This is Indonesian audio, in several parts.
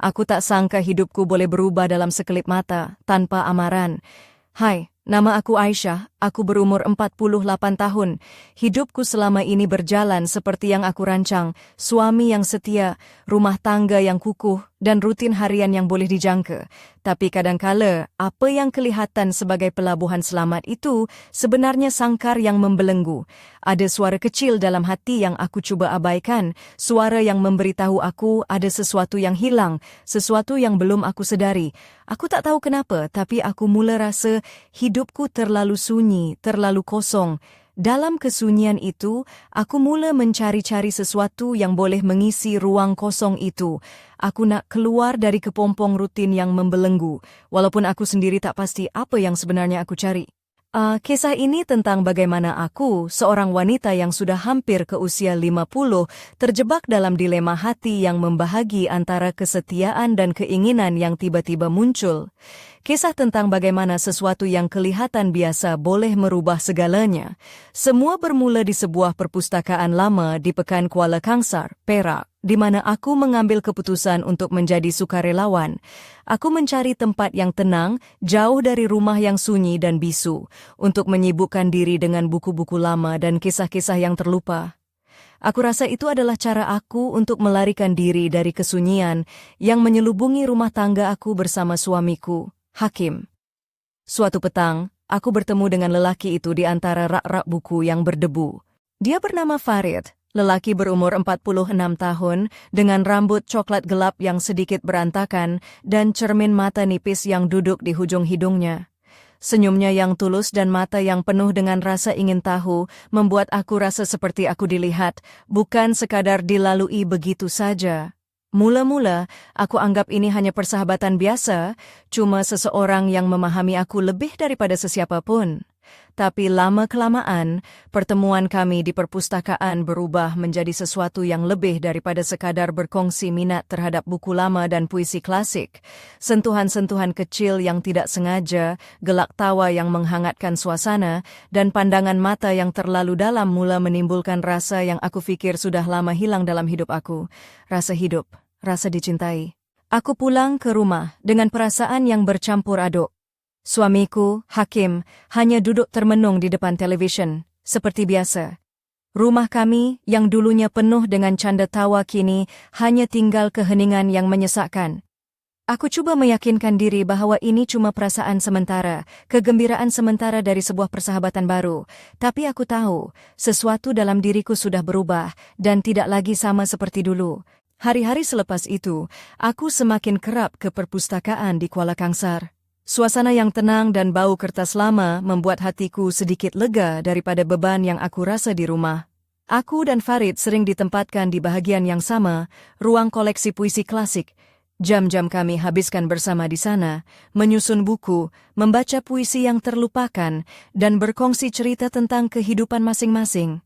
Aku tak sangka hidupku boleh berubah dalam sekelip mata, tanpa amaran. Hai, nama aku Aisyah, aku berumur 48 tahun. Hidupku selama ini berjalan seperti yang aku rancang, suami yang setia, rumah tangga yang kukuh, dan rutin harian yang boleh dijangka. Tapi kadangkala, apa yang kelihatan sebagai pelabuhan selamat itu sebenarnya sangkar yang membelenggu. Ada suara kecil dalam hati yang aku cuba abaikan, suara yang memberitahu aku ada sesuatu yang hilang, sesuatu yang belum aku sedari. Aku tak tahu kenapa, tapi aku mula rasa hidupku terlalu sunyi, terlalu kosong. Dalam kesunyian itu, aku mula mencari-cari sesuatu yang boleh mengisi ruang kosong itu. Aku nak keluar dari kepompong rutin yang membelenggu, walaupun aku sendiri tak pasti apa yang sebenarnya aku cari. Kisah ini tentang bagaimana aku, seorang wanita yang sudah hampir ke usia 50, terjebak dalam dilema hati yang membahagi antara kesetiaan dan keinginan yang tiba-tiba muncul. Kisah tentang bagaimana sesuatu yang kelihatan biasa boleh merubah segalanya. Semua bermula di sebuah perpustakaan lama di Pekan Kuala Kangsar, Perak, di mana aku mengambil keputusan untuk menjadi sukarelawan. Aku mencari tempat yang tenang, jauh dari rumah yang sunyi dan bisu, untuk menyibukkan diri dengan buku-buku lama dan kisah-kisah yang terlupa. Aku rasa itu adalah cara aku untuk melarikan diri dari kesunyian yang menyelubungi rumah tangga aku bersama suamiku, Hakim. Suatu petang, aku bertemu dengan lelaki itu di antara rak-rak buku yang berdebu. Dia bernama Farid, lelaki berumur 46 tahun, dengan rambut coklat gelap yang sedikit berantakan dan cermin mata nipis yang duduk di hujung hidungnya. Senyumnya yang tulus dan mata yang penuh dengan rasa ingin tahu membuat aku rasa seperti aku dilihat, bukan sekadar dilalui begitu saja. Mula-mula, aku anggap ini hanya persahabatan biasa, cuma seseorang yang memahami aku lebih daripada sesiapa pun. Tapi lama-kelamaan, pertemuan kami di perpustakaan berubah menjadi sesuatu yang lebih daripada sekadar berkongsi minat terhadap buku lama dan puisi klasik. Sentuhan-sentuhan kecil yang tidak sengaja, gelak tawa yang menghangatkan suasana, dan pandangan mata yang terlalu dalam mula menimbulkan rasa yang aku fikir sudah lama hilang dalam hidup aku. Rasa hidup, rasa dicintai. Aku pulang ke rumah dengan perasaan yang bercampur aduk. Suamiku, Hakim, hanya duduk termenung di depan televisyen, seperti biasa. Rumah kami, yang dulunya penuh dengan canda tawa kini, hanya tinggal keheningan yang menyesakkan. Aku cuba meyakinkan diri bahwa ini cuma perasaan sementara, kegembiraan sementara dari sebuah persahabatan baru. Tapi aku tahu, sesuatu dalam diriku sudah berubah, dan tidak lagi sama seperti dulu. Hari-hari selepas itu, aku semakin kerap ke perpustakaan di Kuala Kangsar. Suasana yang tenang dan bau kertas lama membuat hatiku sedikit lega daripada beban yang aku rasa di rumah. Aku dan Farid sering ditempatkan di bahagian yang sama, ruang koleksi puisi klasik. Jam-jam kami habiskan bersama di sana, menyusun buku, membaca puisi yang terlupakan, dan berkongsi cerita tentang kehidupan masing-masing.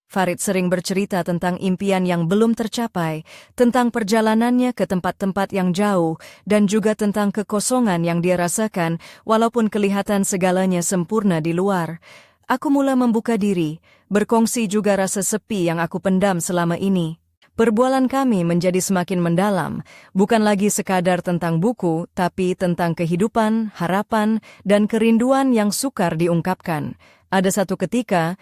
Farid sering bercerita tentang impian yang belum tercapai, tentang perjalanannya ke tempat-tempat yang jauh, dan juga tentang kekosongan yang dia rasakan walaupun kelihatan segalanya sempurna di luar. Aku mula membuka diri, berkongsi juga rasa sepi yang aku pendam selama ini. Perbualan kami menjadi semakin mendalam, bukan lagi sekadar tentang buku, tapi tentang kehidupan, harapan, dan kerinduan yang sukar diungkapkan. Ada satu ketika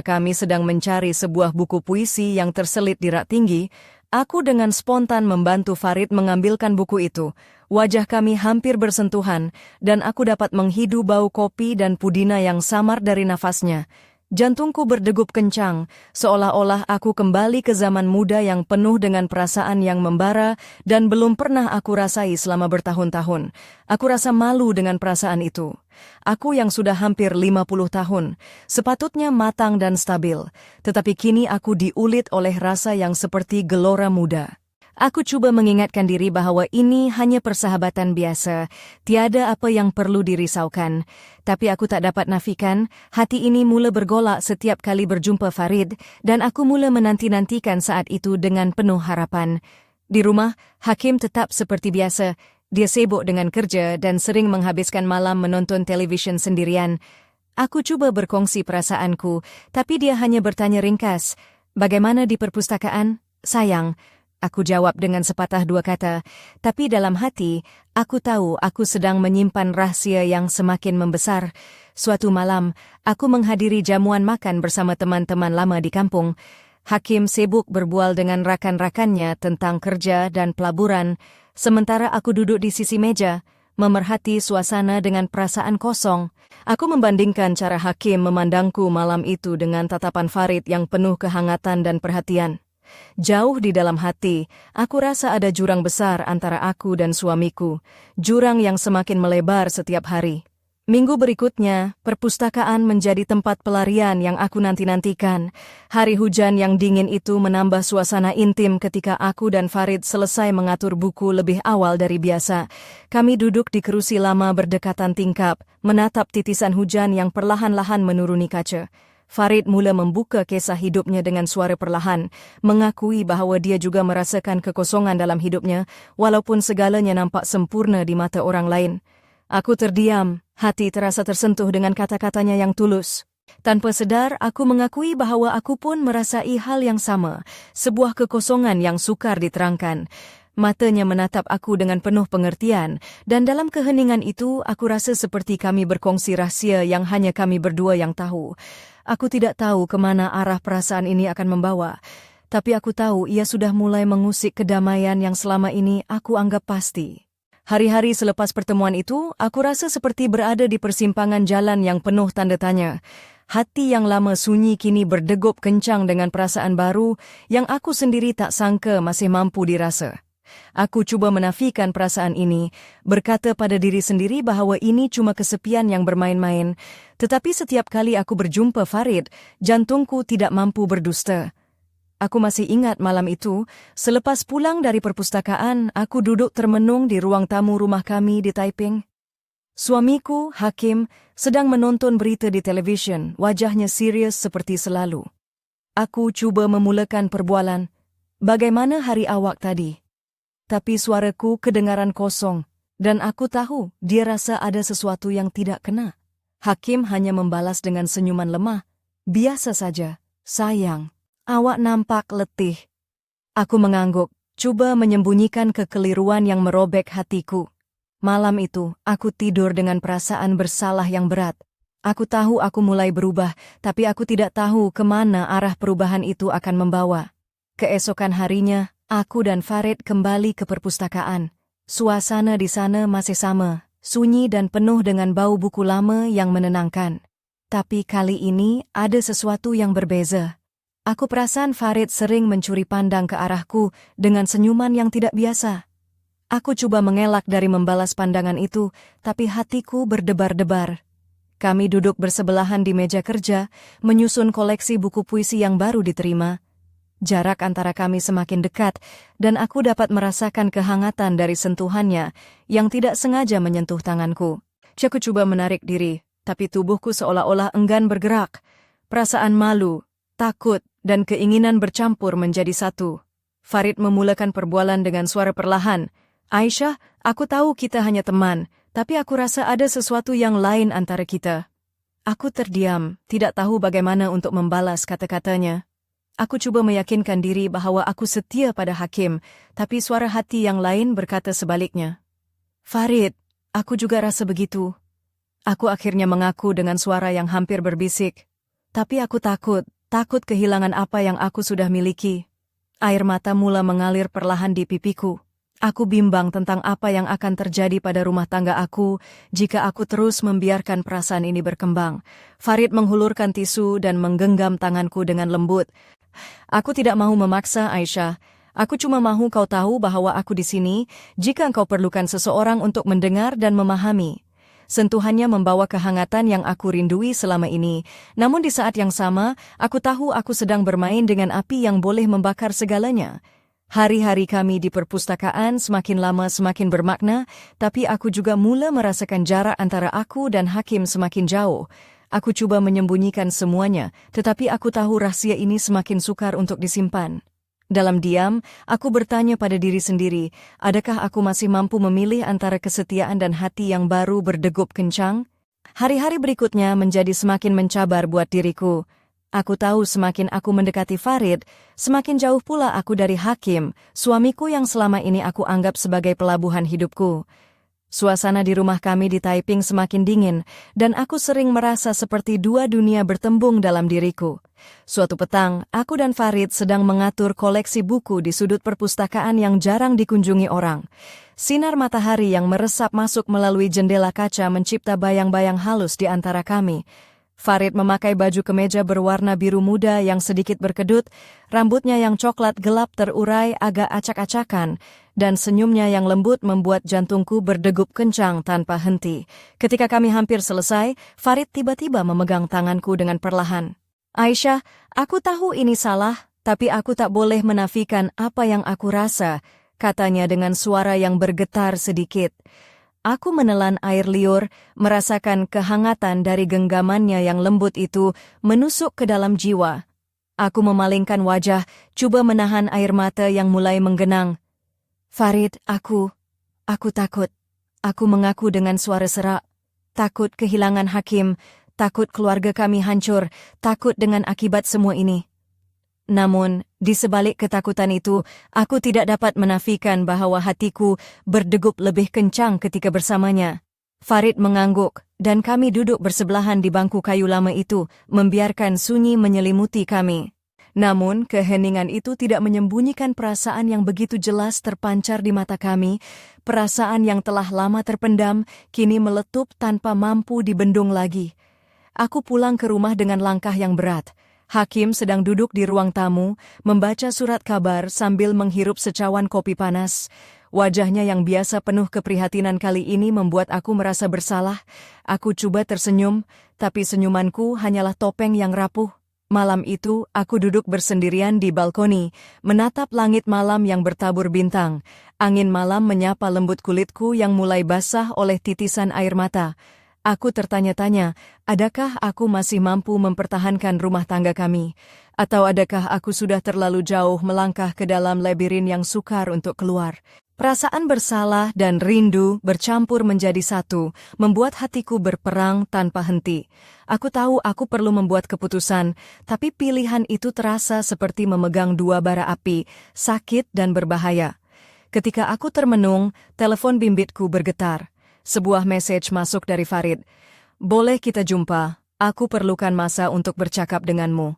kami sedang mencari sebuah buku puisi yang terselit di rak tinggi, aku dengan spontan membantu Farid mengambilkan buku itu. Wajah kami hampir bersentuhan, dan aku dapat menghidu bau kopi dan pudina yang samar dari nafasnya. Jantungku berdegup kencang, seolah-olah aku kembali ke zaman muda yang penuh dengan perasaan yang membara dan belum pernah aku rasai selama bertahun-tahun. Aku rasa malu dengan perasaan itu. Aku yang sudah hampir 50 tahun, sepatutnya matang dan stabil, tetapi kini aku diulit oleh rasa yang seperti gelora muda. Aku coba mengingatkan diri bahwa ini hanya persahabatan biasa, tiada apa yang perlu dirisaukan. Tapi aku tak dapat nafikan, hati ini mula bergolak setiap kali berjumpa Farid, dan aku mula menanti-nantikan saat itu dengan penuh harapan. Di rumah, Hakim tetap seperti biasa. Dia sibuk dengan kerja dan sering menghabiskan malam menonton televisyen sendirian. Aku coba berkongsi perasaanku, tapi dia hanya bertanya ringkas, "Bagaimana di perpustakaan? Sayang, Aku jawab dengan sepatah dua kata, tapi dalam hati, aku tahu aku sedang menyimpan rahasia yang semakin membesar. Suatu malam, aku menghadiri jamuan makan bersama teman-teman lama di kampung. Hakim sibuk berbual dengan rakan-rakannya tentang kerja dan pelaburan, sementara aku duduk di sisi meja, memerhati suasana dengan perasaan kosong. Aku membandingkan cara Hakim memandangku malam itu dengan tatapan Farid yang penuh kehangatan dan perhatian. Jauh di dalam hati, aku rasa ada jurang besar antara aku dan suamiku, jurang yang semakin melebar setiap hari. Minggu berikutnya, perpustakaan menjadi tempat pelarian yang aku nanti-nantikan. Hari hujan yang dingin itu menambah suasana intim ketika aku dan Farid selesai mengatur buku lebih awal dari biasa. Kami duduk di kerusi lama berdekatan tingkap, menatap titisan hujan yang perlahan-lahan menuruni kaca. Farid mula membuka kisah hidupnya dengan suara perlahan, mengakui bahwa dia juga merasakan kekosongan dalam hidupnya, walaupun segalanya nampak sempurna di mata orang lain. Aku terdiam, hati terasa tersentuh dengan kata-katanya yang tulus. Tanpa sedar, aku mengakui bahwa aku pun merasai hal yang sama, sebuah kekosongan yang sukar diterangkan. Matanya menatap aku dengan penuh pengertian, dan dalam keheningan itu aku rasa seperti kami berkongsi rahsia yang hanya kami berdua yang tahu. Aku tidak tahu kemana arah perasaan ini akan membawa, tapi aku tahu ia sudah mulai mengusik kedamaian yang selama ini aku anggap pasti. Hari-hari selepas pertemuan itu, aku rasa seperti berada di persimpangan jalan yang penuh tanda tanya. Hati yang lama sunyi kini berdegup kencang dengan perasaan baru yang aku sendiri tak sangka masih mampu dirasa. Aku cuba menafikan perasaan ini, berkata pada diri sendiri bahwa ini cuma kesepian yang bermain-main. Tetapi setiap kali aku berjumpa Farid, jantungku tidak mampu berdusta. Aku masih ingat malam itu, selepas pulang dari perpustakaan, aku duduk termenung di ruang tamu rumah kami di Taiping. Suamiku, Hakim, sedang menonton berita di televisyen, wajahnya serius seperti selalu. Aku cuba memulakan perbualan, "Bagaimana hari awak tadi?" Tapi suaraku kedengaran kosong, dan aku tahu dia rasa ada sesuatu yang tidak kena. Hakim hanya membalas dengan senyuman lemah. "Biasa saja, sayang. Awak nampak letih." Aku mengangguk, cuba menyembunyikan kekeliruan yang merobek hatiku. Malam itu, aku tidur dengan perasaan bersalah yang berat. Aku tahu aku mulai berubah, tapi aku tidak tahu kemana arah perubahan itu akan membawa. Keesokan harinya, aku dan Farid kembali ke perpustakaan. Suasana di sana masih sama, sunyi dan penuh dengan bau buku lama yang menenangkan. Tapi kali ini ada sesuatu yang berbeza. Aku perasan Farid sering mencuri pandang ke arahku dengan senyuman yang tidak biasa. Aku coba mengelak dari membalas pandangan itu, tapi hatiku berdebar-debar. Kami duduk bersebelahan di meja kerja, menyusun koleksi buku puisi yang baru diterima. Jarak antara kami semakin dekat, dan aku dapat merasakan kehangatan dari sentuhannya yang tidak sengaja menyentuh tanganku. Aku coba menarik diri, tapi tubuhku seolah-olah enggan bergerak. Perasaan malu, takut, dan keinginan bercampur menjadi satu. Farid memulakan perbualan dengan suara perlahan. "Aisyah, aku tahu kita hanya teman, tapi aku rasa ada sesuatu yang lain antara kita." Aku terdiam, tidak tahu bagaimana untuk membalas kata-katanya. Aku coba meyakinkan diri bahwa aku setia pada Hakim, tapi suara hati yang lain berkata sebaliknya. "Farid, aku juga rasa begitu." Aku akhirnya mengaku dengan suara yang hampir berbisik. "Tapi aku takut kehilangan apa yang aku sudah miliki." Air mata mula mengalir perlahan di pipiku. Aku bimbang tentang apa yang akan terjadi pada rumah tangga aku jika aku terus membiarkan perasaan ini berkembang. Farid menghulurkan tisu dan menggenggam tanganku dengan lembut. "Aku tidak mahu memaksa, Aisyah. Aku cuma mahu kau tahu bahwa aku di sini jika engkau perlukan seseorang untuk mendengar dan memahami." Sentuhannya membawa kehangatan yang aku rindui selama ini. Namun di saat yang sama, aku tahu aku sedang bermain dengan api yang boleh membakar segalanya. Hari-hari kami di perpustakaan semakin lama semakin bermakna, tapi aku juga mula merasakan jarak antara aku dan Hakim semakin jauh. Aku coba menyembunyikan semuanya, tetapi aku tahu rahasia ini semakin sukar untuk disimpan. Dalam diam, aku bertanya pada diri sendiri, adakah aku masih mampu memilih antara kesetiaan dan hati yang baru berdegup kencang? Hari-hari berikutnya menjadi semakin mencabar buat diriku. Aku tahu semakin aku mendekati Farid, semakin jauh pula aku dari Hakim, suamiku yang selama ini aku anggap sebagai pelabuhan hidupku. Suasana di rumah kami di Taiping semakin dingin, dan aku sering merasa seperti dua dunia bertembung dalam diriku. Suatu petang, aku dan Farid sedang mengatur koleksi buku di sudut perpustakaan yang jarang dikunjungi orang. Sinar matahari yang meresap masuk melalui jendela kaca mencipta bayang-bayang halus di antara kami. Farid memakai baju kemeja berwarna biru muda yang sedikit berkedut, rambutnya yang coklat gelap terurai agak acak-acakan, dan senyumnya yang lembut membuat jantungku berdegup kencang tanpa henti. Ketika kami hampir selesai, Farid tiba-tiba memegang tanganku dengan perlahan. "Aisyah, aku tahu ini salah, tapi aku tak boleh menafikan apa yang aku rasa," katanya dengan suara yang bergetar sedikit. Aku menelan air liur, merasakan kehangatan dari genggamannya yang lembut itu menusuk ke dalam jiwa. Aku memalingkan wajah, coba menahan air mata yang mulai menggenang. "Farid, aku takut." Aku mengaku dengan suara serak. Takut kehilangan Hakim, takut keluarga kami hancur, takut dengan akibat semua ini. Namun, di sebalik ketakutan itu, aku tidak dapat menafikan bahwa hatiku berdegup lebih kencang ketika bersamanya. Farid mengangguk, dan kami duduk bersebelahan di bangku kayu lama itu, membiarkan sunyi menyelimuti kami. Namun, keheningan itu tidak menyembunyikan perasaan yang begitu jelas terpancar di mata kami, perasaan yang telah lama terpendam, kini meletup tanpa mampu dibendung lagi. Aku pulang ke rumah dengan langkah yang berat. Hakim sedang duduk di ruang tamu, membaca surat kabar sambil menghirup secawan kopi panas. Wajahnya yang biasa penuh keprihatinan kali ini membuat aku merasa bersalah. Aku coba tersenyum, tapi senyumanku hanyalah topeng yang rapuh. Malam itu, aku duduk bersendirian di balkoni, menatap langit malam yang bertabur bintang. Angin malam menyapa lembut kulitku yang mulai basah oleh titisan air mata. Aku tertanya-tanya, adakah aku masih mampu mempertahankan rumah tangga kami? Atau adakah aku sudah terlalu jauh melangkah ke dalam labirin yang sukar untuk keluar? Perasaan bersalah dan rindu bercampur menjadi satu, membuat hatiku berperang tanpa henti. Aku tahu aku perlu membuat keputusan, tapi pilihan itu terasa seperti memegang dua bara api, sakit dan berbahaya. Ketika aku termenung, telepon bimbitku bergetar. Sebuah message masuk dari Farid. "Boleh kita jumpa? Aku perlukan masa untuk bercakap denganmu."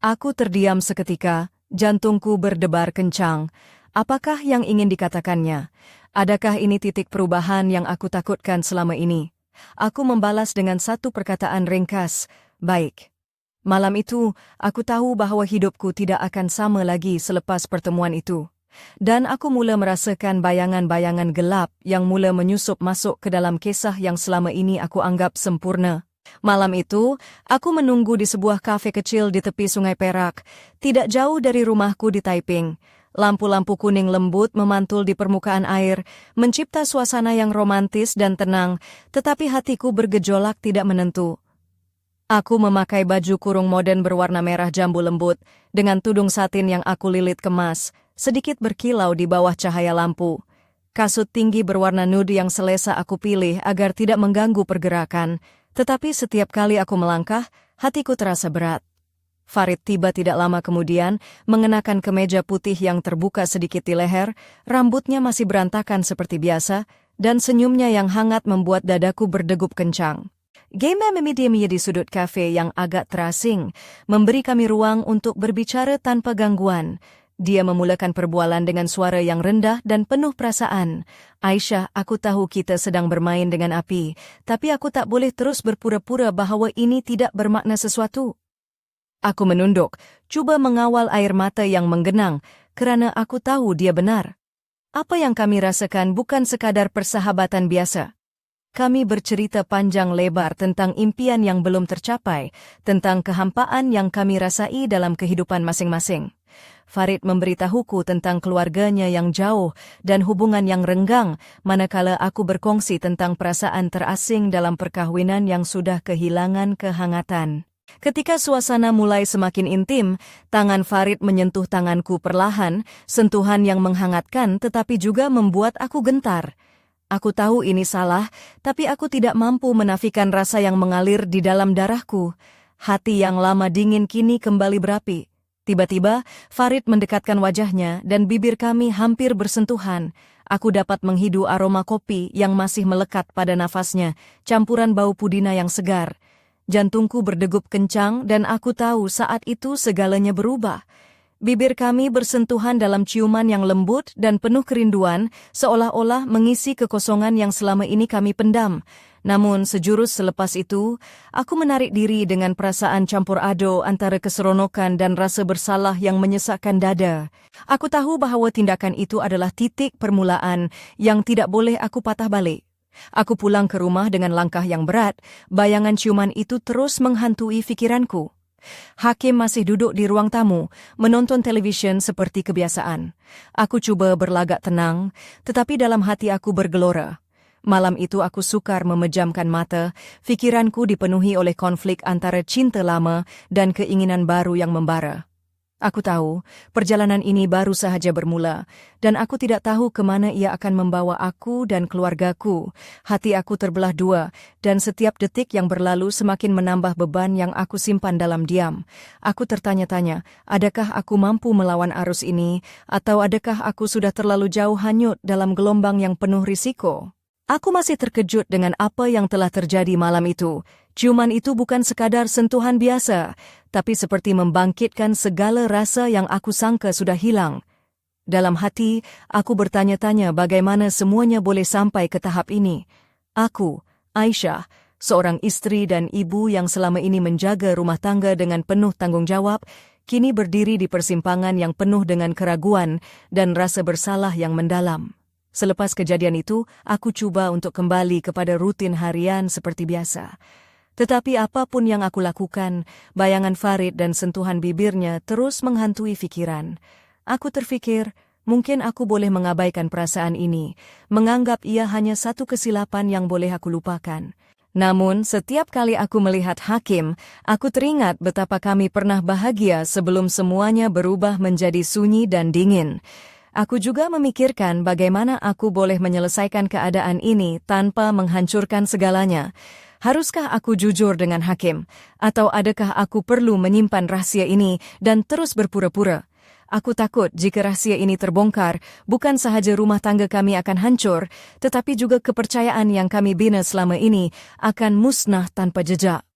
Aku terdiam seketika, jantungku berdebar kencang. Apakah yang ingin dikatakannya? Adakah ini titik perubahan yang aku takutkan selama ini? Aku membalas dengan satu perkataan ringkas, "Baik." Malam itu, aku tahu bahwa hidupku tidak akan sama lagi selepas pertemuan itu. Dan aku mula merasakan bayangan-bayangan gelap yang mula menyusup masuk ke dalam kisah yang selama ini aku anggap sempurna. Malam itu, aku menunggu di sebuah kafe kecil di tepi Sungai Perak, tidak jauh dari rumahku di Taiping. Lampu-lampu kuning lembut memantul di permukaan air, mencipta suasana yang romantis dan tenang, tetapi hatiku bergejolak tidak menentu. Aku memakai baju kurung modern berwarna merah jambu lembut, dengan tudung satin yang aku lilit kemas, sedikit berkilau di bawah cahaya lampu. Kasut tinggi berwarna nude yang selesa aku pilih agar tidak mengganggu pergerakan, tetapi setiap kali aku melangkah, hatiku terasa berat. Farid tiba tidak lama kemudian, mengenakan kemeja putih yang terbuka sedikit di leher, rambutnya masih berantakan seperti biasa, dan senyumnya yang hangat membuat dadaku berdegup kencang. Game memediamnya di sudut kafe yang agak terasing, memberi kami ruang untuk berbicara tanpa gangguan. Dia memulakan perbualan dengan suara yang rendah dan penuh perasaan. "Aisyah, aku tahu kita sedang bermain dengan api, tapi aku tak boleh terus berpura-pura bahwa ini tidak bermakna sesuatu." Aku menunduk, coba mengawal air mata yang menggenang, kerana aku tahu dia benar. Apa yang kami rasakan bukan sekadar persahabatan biasa. Kami bercerita panjang lebar tentang impian yang belum tercapai, tentang kehampaan yang kami rasai dalam kehidupan masing-masing. Farid memberitahuku tentang keluarganya yang jauh dan hubungan yang renggang, manakala aku berkongsi tentang perasaan terasing dalam perkahwinan yang sudah kehilangan kehangatan. Ketika suasana mulai semakin intim, tangan Farid menyentuh tanganku perlahan, sentuhan yang menghangatkan tetapi juga membuat aku gentar. Aku tahu ini salah, tapi aku tidak mampu menafikan rasa yang mengalir di dalam darahku. Hati yang lama dingin kini kembali berapi. Tiba-tiba, Farid mendekatkan wajahnya dan bibir kami hampir bersentuhan. Aku dapat menghidu aroma kopi yang masih melekat pada nafasnya, campuran bau pudina yang segar. Jantungku berdegup kencang dan aku tahu saat itu segalanya berubah. Bibir kami bersentuhan dalam ciuman yang lembut dan penuh kerinduan, seolah-olah mengisi kekosongan yang selama ini kami pendam. Namun sejurus selepas itu, aku menarik diri dengan perasaan campur ado antara keseronokan dan rasa bersalah yang menyesakkan dada. Aku tahu bahawa tindakan itu adalah titik permulaan yang tidak boleh aku patah balik. Aku pulang ke rumah dengan langkah yang berat, bayangan ciuman itu terus menghantui fikiranku. Hakim masih duduk di ruang tamu, menonton televisyen seperti kebiasaan. Aku cuba berlagak tenang, tetapi dalam hati aku bergelora. Malam itu aku sukar memejamkan mata, fikiranku dipenuhi oleh konflik antara cinta lama dan keinginan baru yang membara. Aku tahu, perjalanan ini baru sahaja bermula, dan aku tidak tahu ke mana ia akan membawa aku dan keluargaku. Hati aku terbelah dua, dan setiap detik yang berlalu semakin menambah beban yang aku simpan dalam diam. Aku tertanya-tanya, adakah aku mampu melawan arus ini, atau adakah aku sudah terlalu jauh hanyut dalam gelombang yang penuh risiko? Aku masih terkejut dengan apa yang telah terjadi malam itu. Ciuman itu bukan sekadar sentuhan biasa, tapi seperti membangkitkan segala rasa yang aku sangka sudah hilang. Dalam hati, aku bertanya-tanya bagaimana semuanya boleh sampai ke tahap ini. Aku, Aisyah, seorang istri dan ibu yang selama ini menjaga rumah tangga dengan penuh tanggung jawab, kini berdiri di persimpangan yang penuh dengan keraguan dan rasa bersalah yang mendalam. Selepas kejadian itu, aku cuba untuk kembali kepada rutin harian seperti biasa. Tetapi apapun yang aku lakukan, bayangan Farid dan sentuhan bibirnya terus menghantui fikiran. Aku terfikir, mungkin aku boleh mengabaikan perasaan ini, menganggap ia hanya satu kesilapan yang boleh aku lupakan. Namun, setiap kali aku melihat Hakim, aku teringat betapa kami pernah bahagia sebelum semuanya berubah menjadi sunyi dan dingin. Aku juga memikirkan bagaimana aku boleh menyelesaikan keadaan ini tanpa menghancurkan segalanya. Haruskah aku jujur dengan Hakim? Atau adakah aku perlu menyimpan rahasia ini dan terus berpura-pura? Aku takut jika rahasia ini terbongkar, bukan sahaja rumah tangga kami akan hancur, tetapi juga kepercayaan yang kami bina selama ini akan musnah tanpa jejak.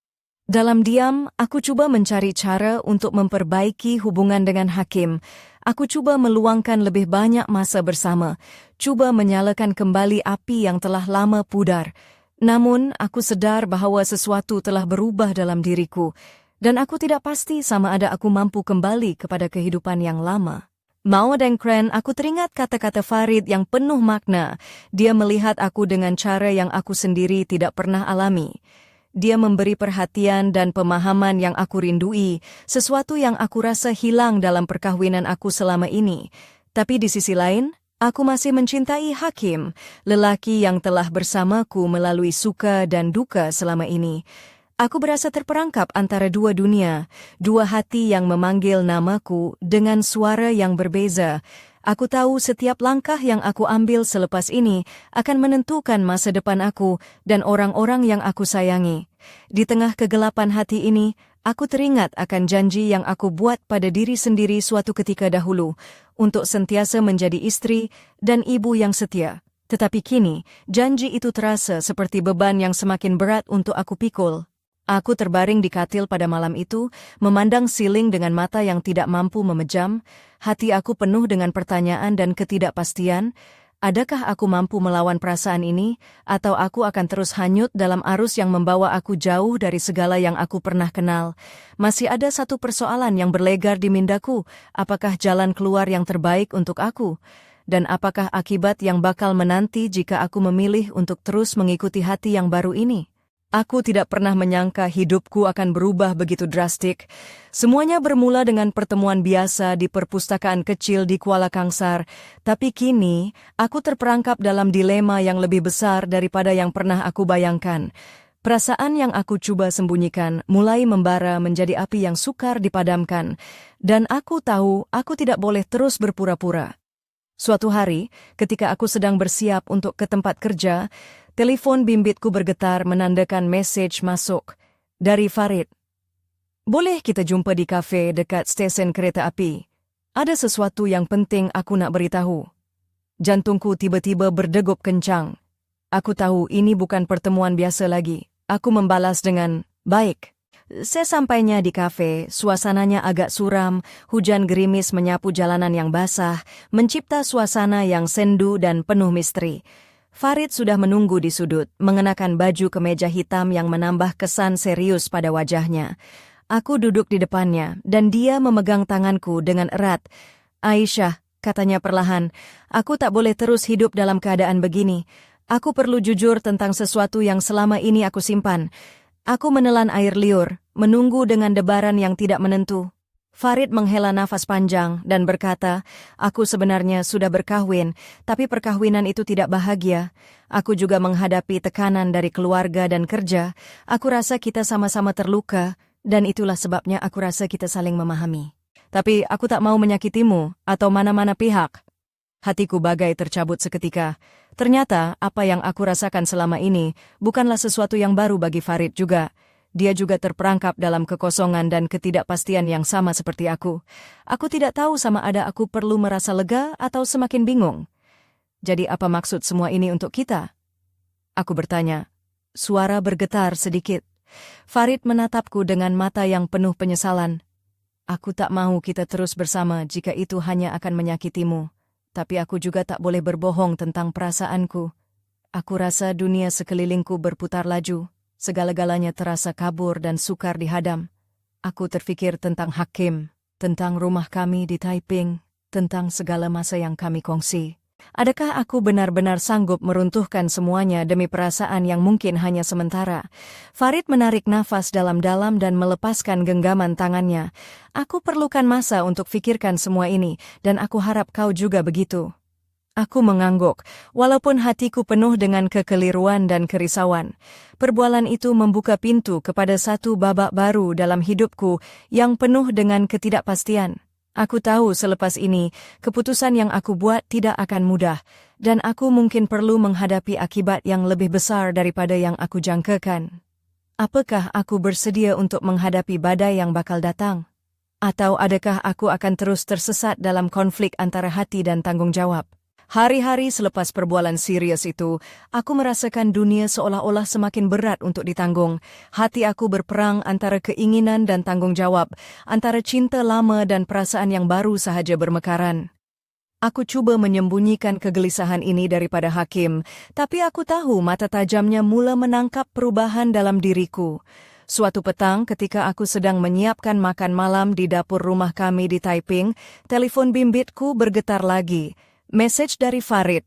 Dalam diam, aku cuba mencari cara untuk memperbaiki hubungan dengan Hakim. Aku cuba meluangkan lebih banyak masa bersama, cuba menyalakan kembali api yang telah lama pudar. Namun, aku sedar bahawa sesuatu telah berubah dalam diriku, dan aku tidak pasti sama ada aku mampu kembali kepada kehidupan yang lama. Mau dan keren, aku teringat kata-kata Farid yang penuh makna. Dia melihat aku dengan cara yang aku sendiri tidak pernah alami. Dia memberi perhatian dan pemahaman yang aku rindui, sesuatu yang aku rasa hilang dalam perkahwinan aku selama ini. Tapi di sisi lain, aku masih mencintai Hakim, lelaki yang telah bersamaku melalui suka dan duka selama ini. Aku berasa terperangkap antara dua dunia, dua hati yang memanggil namaku dengan suara yang berbeza. Aku tahu setiap langkah yang aku ambil selepas ini akan menentukan masa depan aku dan orang-orang yang aku sayangi. Di tengah kegelapan hati ini, aku teringat akan janji yang aku buat pada diri sendiri suatu ketika dahulu, untuk sentiasa menjadi istri dan ibu yang setia. Tetapi kini, janji itu terasa seperti beban yang semakin berat untuk aku pikul. Aku terbaring di katil pada malam itu, memandang siling dengan mata yang tidak mampu memejam. Hati aku penuh dengan pertanyaan dan ketidakpastian. Adakah aku mampu melawan perasaan ini, atau aku akan terus hanyut dalam arus yang membawa aku jauh dari segala yang aku pernah kenal? Masih ada satu persoalan yang berlegar di mindaku. Apakah jalan keluar yang terbaik untuk aku? Dan apakah akibat yang bakal menanti jika aku memilih untuk terus mengikuti hati yang baru ini? Aku tidak pernah menyangka hidupku akan berubah begitu drastik. Semuanya bermula dengan pertemuan biasa di perpustakaan kecil di Kuala Kangsar, tapi kini aku terperangkap dalam dilema yang lebih besar daripada yang pernah aku bayangkan. Perasaan yang aku coba sembunyikan mulai membara menjadi api yang sukar dipadamkan, dan aku tahu aku tidak boleh terus berpura-pura. Suatu hari, ketika aku sedang bersiap untuk ke tempat kerja, telepon bimbitku bergetar menandakan mesej masuk dari Farid. Boleh kita jumpa di kafe dekat stesen kereta api? Ada sesuatu yang penting aku nak beritahu. Jantungku tiba-tiba berdegup kencang. Aku tahu ini bukan pertemuan biasa lagi. Aku membalas dengan, baik. Sesampainya di kafe, suasananya agak suram, hujan gerimis menyapu jalanan yang basah, mencipta suasana yang sendu dan penuh misteri. Farid sudah menunggu di sudut, mengenakan baju kemeja hitam yang menambah kesan serius pada wajahnya. Aku duduk di depannya, dan dia memegang tanganku dengan erat. Aisyah, katanya perlahan, aku tak boleh terus hidup dalam keadaan begini. Aku perlu jujur tentang sesuatu yang selama ini aku simpan. Aku menelan air liur, menunggu dengan debaran yang tidak menentu. Farid menghela nafas panjang dan berkata, aku sebenarnya sudah berkahwin, tapi perkahwinan itu tidak bahagia. Aku juga menghadapi tekanan dari keluarga dan kerja. Aku rasa kita sama-sama terluka, dan itulah sebabnya aku rasa kita saling memahami. Tapi aku tak mau menyakitimu atau mana-mana pihak. Hatiku bagai tercabut seketika. Ternyata apa yang aku rasakan selama ini bukanlah sesuatu yang baru bagi Farid juga. Dia juga terperangkap dalam kekosongan dan ketidakpastian yang sama seperti aku. Aku tidak tahu sama ada aku perlu merasa lega atau semakin bingung. Jadi apa maksud semua ini untuk kita? Aku bertanya. Suara bergetar sedikit. Farid menatapku dengan mata yang penuh penyesalan. Aku tak mau kita terus bersama jika itu hanya akan menyakitimu. Tapi aku juga tak boleh berbohong tentang perasaanku. Aku rasa dunia sekelilingku berputar laju. Segala-galanya terasa kabur dan sukar dihadam. Aku terfikir tentang Hakim, tentang rumah kami di Taiping, tentang segala masa yang kami kongsi. Adakah aku benar-benar sanggup meruntuhkan semuanya demi perasaan yang mungkin hanya sementara? Farid menarik nafas dalam-dalam dan melepaskan genggaman tangannya. Aku perlukan masa untuk pikirkan semua ini, dan aku harap kau juga begitu. Aku mengangguk, walaupun hatiku penuh dengan kekeliruan dan kerisauan. Perbualan itu membuka pintu kepada satu babak baru dalam hidupku yang penuh dengan ketidakpastian. Aku tahu selepas ini, keputusan yang aku buat tidak akan mudah, dan aku mungkin perlu menghadapi akibat yang lebih besar daripada yang aku jangkakan. Apakah aku bersedia untuk menghadapi badai yang bakal datang? Atau adakah aku akan terus tersesat dalam konflik antara hati dan tanggung jawab? Hari-hari selepas perbualan serius itu, aku merasakan dunia seolah-olah semakin berat untuk ditanggung. Hati aku berperang antara keinginan dan tanggung jawab, antara cinta lama dan perasaan yang baru sahaja bermekaran. Aku cuba menyembunyikan kegelisahan ini daripada Hakim, tapi aku tahu mata tajamnya mula menangkap perubahan dalam diriku. Suatu petang ketika aku sedang menyiapkan makan malam di dapur rumah kami di Taiping, telepon bimbitku bergetar lagi. Mesej dari Farid.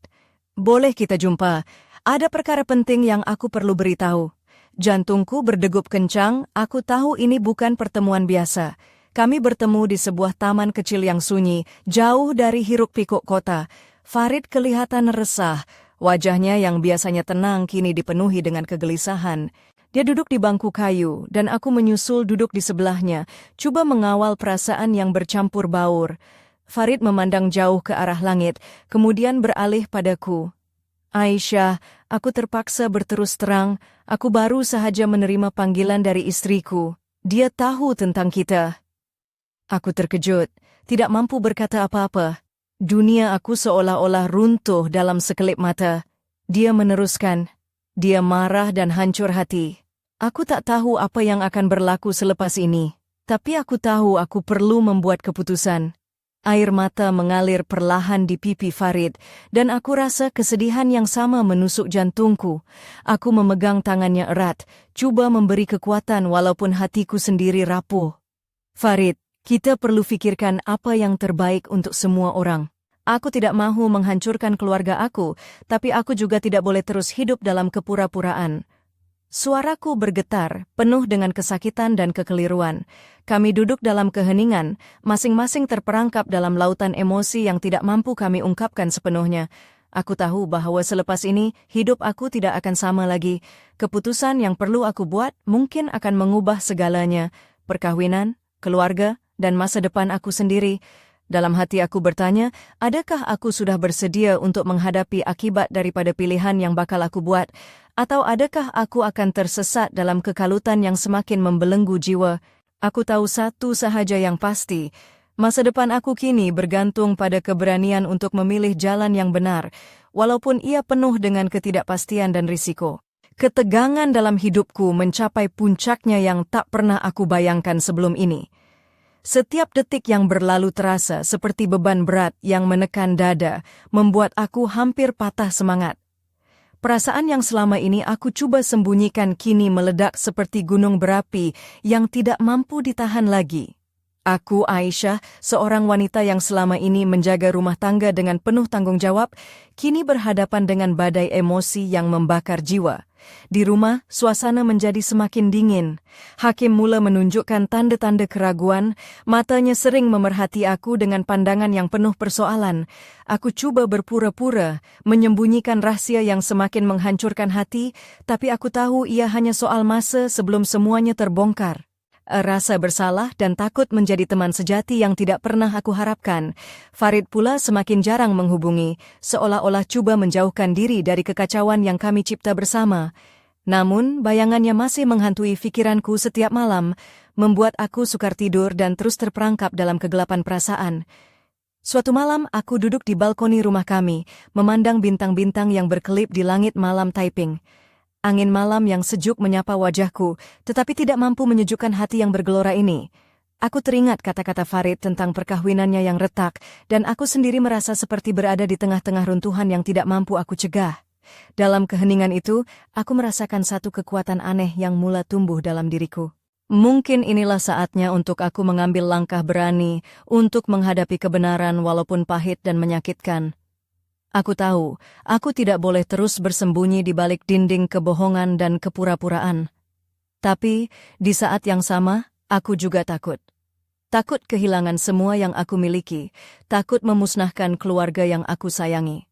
Boleh kita jumpa? Ada perkara penting yang aku perlu beritahu. Jantungku berdegup kencang, aku tahu ini bukan pertemuan biasa. Kami bertemu di sebuah taman kecil yang sunyi, jauh dari hiruk-pikuk kota. Farid kelihatan resah. Wajahnya yang biasanya tenang kini dipenuhi dengan kegelisahan. Dia duduk di bangku kayu, dan aku menyusul duduk di sebelahnya, coba mengawal perasaan yang bercampur baur. Farid memandang jauh ke arah langit, kemudian beralih padaku. Aisyah, aku terpaksa berterus terang, aku baru sahaja menerima panggilan dari istriku. Dia tahu tentang kita. Aku terkejut, tidak mampu berkata apa-apa. Dunia aku seolah-olah runtuh dalam sekelip mata. Dia meneruskan. Dia marah dan hancur hati. Aku tak tahu apa yang akan berlaku selepas ini, tapi aku tahu aku perlu membuat keputusan. Air mata mengalir perlahan di pipi Farid, dan aku rasa kesedihan yang sama menusuk jantungku. Aku memegang tangannya erat, cuba memberi kekuatan walaupun hatiku sendiri rapuh. Farid, kita perlu fikirkan apa yang terbaik untuk semua orang. Aku tidak mahu menghancurkan keluarga aku, tapi aku juga tidak boleh terus hidup dalam kepura-puraan. Suaraku bergetar, penuh dengan kesakitan dan kekeliruan. Kami duduk dalam keheningan, masing-masing terperangkap dalam lautan emosi yang tidak mampu kami ungkapkan sepenuhnya. Aku tahu bahwa selepas ini, hidup aku tidak akan sama lagi. Keputusan yang perlu aku buat mungkin akan mengubah segalanya. Perkahwinan, keluarga, dan masa depan aku sendiri. Dalam hati aku bertanya, adakah aku sudah bersedia untuk menghadapi akibat daripada pilihan yang bakal aku buat? Atau adakah aku akan tersesat dalam kekalutan yang semakin membelenggu jiwa? Aku tahu satu sahaja yang pasti, masa depan aku kini bergantung pada keberanian untuk memilih jalan yang benar, walaupun ia penuh dengan ketidakpastian dan risiko. Ketegangan dalam hidupku mencapai puncaknya yang tak pernah aku bayangkan sebelum ini. Setiap detik yang berlalu terasa seperti beban berat yang menekan dada, membuat aku hampir patah semangat. Perasaan yang selama ini aku coba sembunyikan kini meledak seperti gunung berapi yang tidak mampu ditahan lagi. Aku, Aisyah, seorang wanita yang selama ini menjaga rumah tangga dengan penuh tanggung jawab, kini berhadapan dengan badai emosi yang membakar jiwa. Di rumah, suasana menjadi semakin dingin. Hakim mula menunjukkan tanda-tanda keraguan, matanya sering memerhati aku dengan pandangan yang penuh persoalan. Aku cuba berpura-pura, menyembunyikan rahasia yang semakin menghancurkan hati, tapi aku tahu ia hanya soal masa sebelum semuanya terbongkar. Rasa bersalah dan takut menjadi teman sejati yang tidak pernah aku harapkan. Farid pula semakin jarang menghubungi, seolah-olah cuba menjauhkan diri dari kekacauan yang kami cipta bersama. Namun, bayangannya masih menghantui pikiranku setiap malam, membuat aku sukar tidur dan terus terperangkap dalam kegelapan perasaan. Suatu malam, aku duduk di balkoni rumah kami, memandang bintang-bintang yang berkelip di langit malam Taiping. Angin malam yang sejuk menyapa wajahku, tetapi tidak mampu menyejukkan hati yang bergelora ini. Aku teringat kata-kata Farid tentang perkahwinannya yang retak, dan aku sendiri merasa seperti berada di tengah-tengah runtuhan yang tidak mampu aku cegah. Dalam keheningan itu, aku merasakan satu kekuatan aneh yang mula tumbuh dalam diriku. Mungkin inilah saatnya untuk aku mengambil langkah berani untuk menghadapi kebenaran walaupun pahit dan menyakitkan. Aku tahu, aku tidak boleh terus bersembunyi di balik dinding kebohongan dan kepura-puraan. Tapi, di saat yang sama, aku juga takut. Takut kehilangan semua yang aku miliki, takut memusnahkan keluarga yang aku sayangi.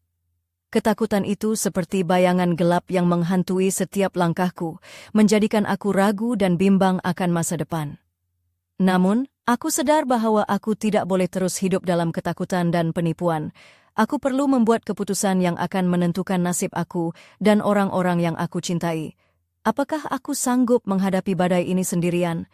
Ketakutan itu seperti bayangan gelap yang menghantui setiap langkahku, menjadikan aku ragu dan bimbang akan masa depan. Namun, aku sadar bahwa aku tidak boleh terus hidup dalam ketakutan dan penipuan. Aku perlu membuat keputusan yang akan menentukan nasib aku dan orang-orang yang aku cintai. Apakah aku sanggup menghadapi badai ini sendirian?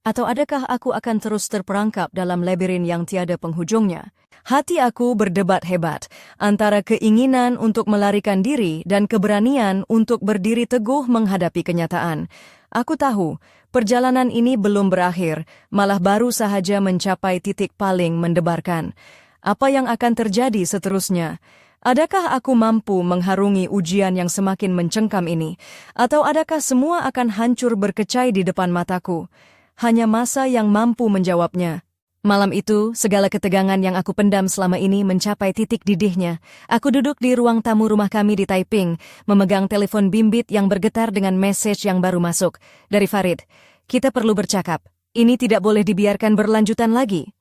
Atau adakah aku akan terus terperangkap dalam labirin yang tiada penghujungnya? Hati aku berdebat hebat antara keinginan untuk melarikan diri dan keberanian untuk berdiri teguh menghadapi kenyataan. Aku tahu, perjalanan ini belum berakhir, malah baru sahaja mencapai titik paling mendebarkan. Apa yang akan terjadi seterusnya? Adakah aku mampu mengharungi ujian yang semakin mencengkam ini? Atau adakah semua akan hancur berkecai di depan mataku? Hanya masa yang mampu menjawabnya. Malam itu, segala ketegangan yang aku pendam selama ini mencapai titik didihnya. Aku duduk di ruang tamu rumah kami di Taiping, memegang telepon bimbit yang bergetar dengan message yang baru masuk. Dari Farid, kita perlu bercakap. Ini tidak boleh dibiarkan berlanjutan lagi.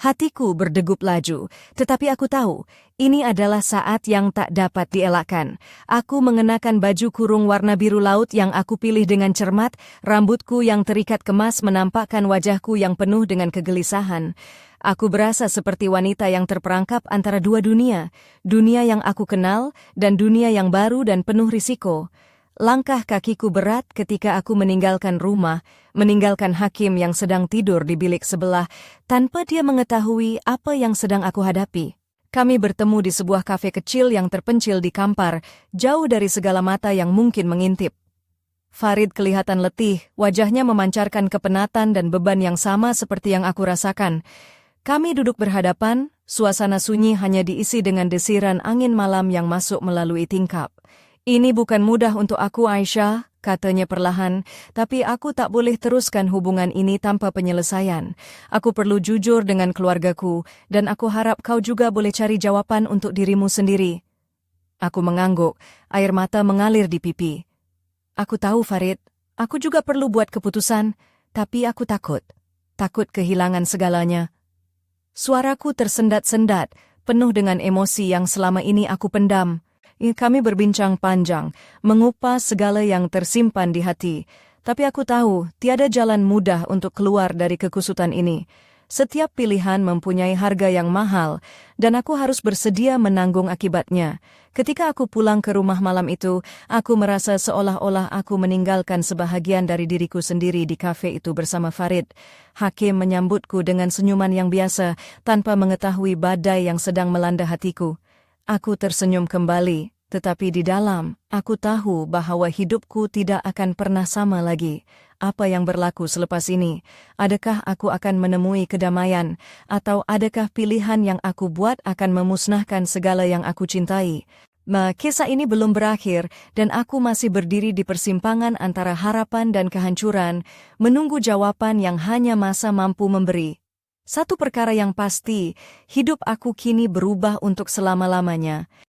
Hatiku berdegup laju, tetapi aku tahu, ini adalah saat yang tak dapat dielakkan. Aku mengenakan baju kurung warna biru laut yang aku pilih dengan cermat, rambutku yang terikat kemas menampakkan wajahku yang penuh dengan kegelisahan. Aku berasa seperti wanita yang terperangkap antara dua dunia yang aku kenal dan dunia yang baru dan penuh risiko. Langkah kakiku berat ketika aku meninggalkan rumah, meninggalkan Hakim yang sedang tidur di bilik sebelah, tanpa dia mengetahui apa yang sedang aku hadapi. Kami bertemu di sebuah kafe kecil yang terpencil di Kampar, jauh dari segala mata yang mungkin mengintip. Farid kelihatan letih, wajahnya memancarkan kepenatan dan beban yang sama seperti yang aku rasakan. Kami duduk berhadapan, suasana sunyi hanya diisi dengan desiran angin malam yang masuk melalui tingkap. Ini bukan mudah untuk aku, Aisyah, katanya perlahan, tapi aku tak boleh teruskan hubungan ini tanpa penyelesaian. Aku perlu jujur dengan keluargaku, dan aku harap kau juga boleh cari jawaban untuk dirimu sendiri. Aku mengangguk, air mata mengalir di pipi. Aku tahu, Farid, aku juga perlu buat keputusan, tapi aku takut. Takut kehilangan segalanya. Suaraku tersendat-sendat, penuh dengan emosi yang selama ini aku pendam. Kami berbincang panjang, mengupas segala yang tersimpan di hati. Tapi aku tahu, tiada jalan mudah untuk keluar dari kekusutan ini. Setiap pilihan mempunyai harga yang mahal, dan aku harus bersedia menanggung akibatnya. Ketika aku pulang ke rumah malam itu, aku merasa seolah-olah aku meninggalkan sebahagian dari diriku sendiri di kafe itu bersama Farid. Hakim menyambutku dengan senyuman yang biasa, tanpa mengetahui badai yang sedang melanda hatiku. Aku tersenyum kembali, tetapi di dalam, aku tahu bahwa hidupku tidak akan pernah sama lagi. Apa yang berlaku selepas ini? Adakah aku akan menemui kedamaian, atau adakah pilihan yang aku buat akan memusnahkan segala yang aku cintai? Kisah ini belum berakhir, dan aku masih berdiri di persimpangan antara harapan dan kehancuran, menunggu jawaban yang hanya masa mampu memberi. Satu perkara yang pasti, hidup aku kini berubah untuk selama-lamanya.